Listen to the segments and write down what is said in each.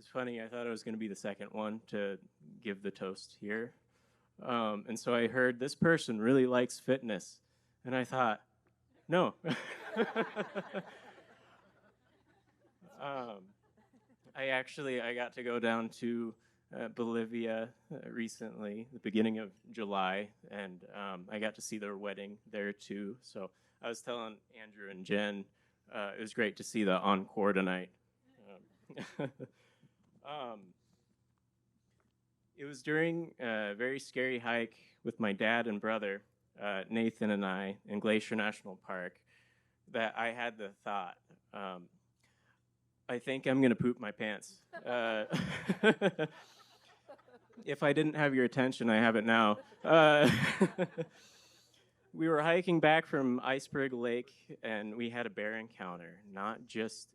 It's funny, I thought I was going to be the second one to give the toast here. And so I heard this person really likes fitness. And I thought, no. um, I got to go down to Bolivia recently, the beginning of July, and I got to see their wedding there too. So I was telling Andrew and Jen, it was great to see the encore tonight. Um, it was during a very scary hike with my dad and brother, Nathan and I, in Glacier National Park, that I had the thought, I think I'm going to poop my pants. If I didn't have your attention, I have it now. We were hiking back from Iceberg Lake, and we had a bear encounter. Not just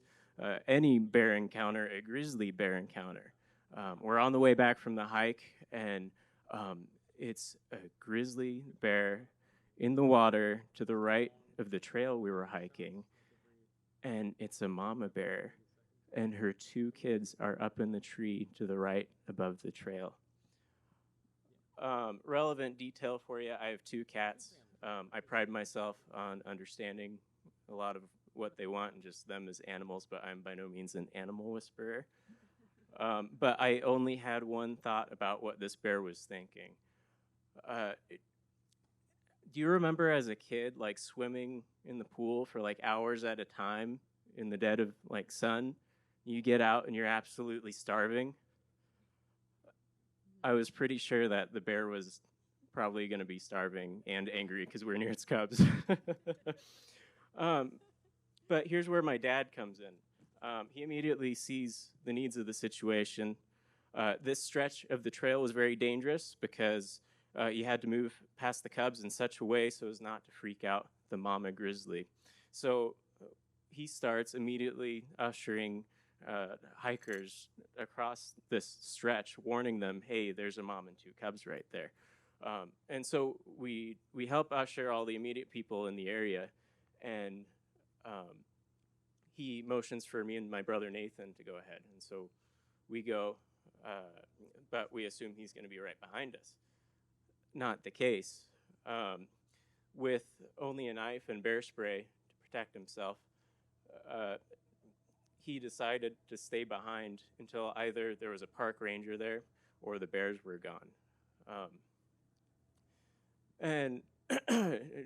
any bear encounter, a grizzly bear encounter. We're on the way back from the hike, and it's a grizzly bear in the water to the right of the trail we were hiking, and it's a mama bear, and her two kids are up in the tree to the right above the trail. Relevant detail for you, I have two cats. I pride myself on understanding a lot of what they want and just them as animals, but I'm by no means an animal whisperer. But I only had one thought about what this bear was thinking. Do you remember as a kid, like swimming in the pool for like hours at a time in the dead of like sun? You get out and you're absolutely starving. I was pretty sure that the bear was probably going to be starving and angry because we're near its cubs. But here's where my dad comes in. He immediately sees the needs of the situation. This stretch of the trail was very dangerous because you had to move past the cubs in such a way so as not to freak out the mama grizzly. So he starts immediately ushering hikers across this stretch, warning them, hey, there's a mom and two cubs right there. And so we help usher all the immediate people in the area, and he motions for me and my brother Nathan to go ahead. And so we go, but we assume he's going to be right behind us. Not the case. With only a knife and bear spray to protect himself, he decided to stay behind until either there was a park ranger there or the bears were gone. And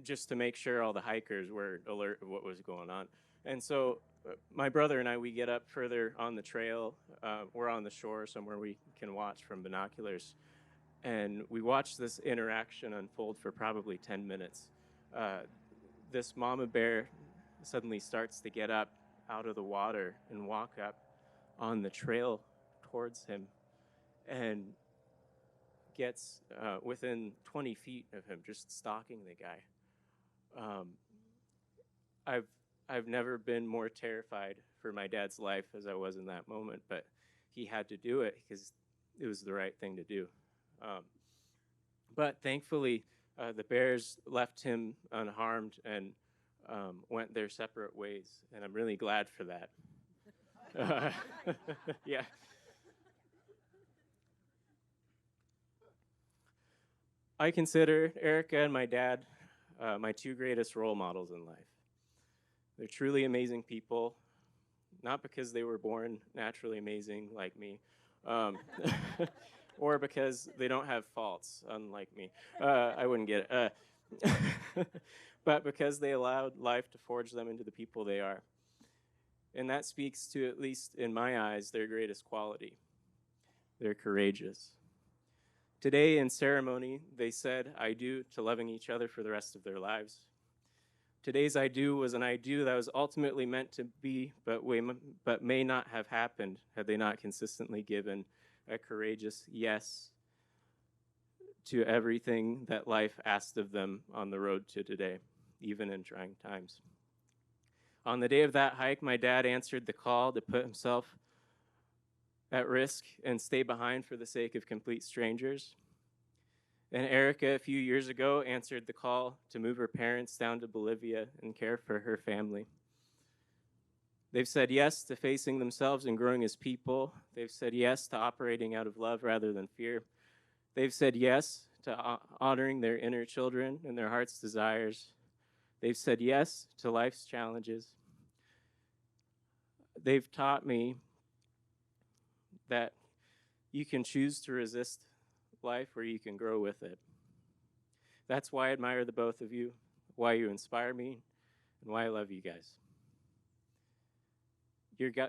just to make sure all the hikers were alert of what was going on. And so my brother and I, we get up further on the trail. We're on the shore somewhere we can watch from binoculars. And we watch this interaction unfold for probably 10 minutes. This mama bear suddenly starts to get up out of the water and walk up on the trail towards him and gets within 20 feet of him, just stalking the guy. I've never been more terrified for my dad's life as I was in that moment, but he had to do it because it was the right thing to do. But thankfully, the bears left him unharmed and went their separate ways, and I'm really glad for that. Yeah. I consider Erica and my dad my two greatest role models in life. They're truly amazing people, not because they were born naturally amazing like me, or because they don't have faults, unlike me. I wouldn't get it. But because they allowed life to forge them into the people they are. And that speaks to, at least in my eyes, their greatest quality. They're courageous. Today in ceremony, they said I do to loving each other for the rest of their lives. Today's I do was an I do that was ultimately meant to be, but may not have happened had they not consistently given a courageous yes to everything that life asked of them on the road to today, even in trying times. On the day of that hike, my dad answered the call to put himself at risk and stay behind for the sake of complete strangers. And Erica, a few years ago, answered the call to move her parents down to Bolivia and care for her family. They've said yes to facing themselves and growing as people. They've said yes to operating out of love rather than fear. They've said yes to honoring their inner children and their heart's desires. They've said yes to life's challenges. They've taught me that you can choose to resist life or you can grow with it. That's why I admire the both of you, why you inspire me, and why I love you guys.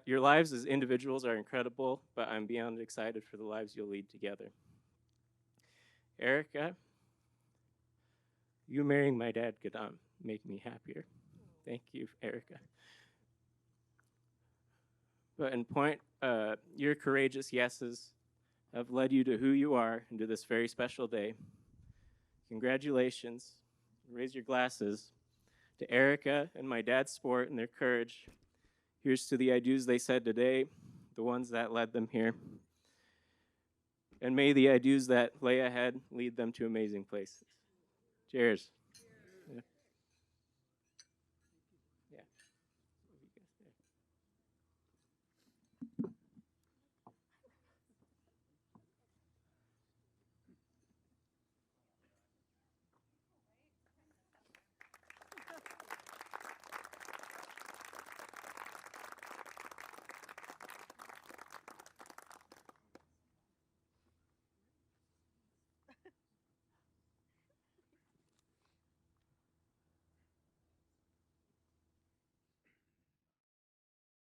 Your lives as individuals are incredible, but I'm beyond excited for the lives you'll lead together. Erica, you marrying my dad could make me happier. Thank you, Erica. But in point, your courageous yeses have led you to who you are and to this very special day. Congratulations. Raise your glasses to Erica and my dad's sport and their courage. Here's to the I do's they said today, the ones that led them here. And may the I do's that lay ahead lead them to amazing places. Cheers.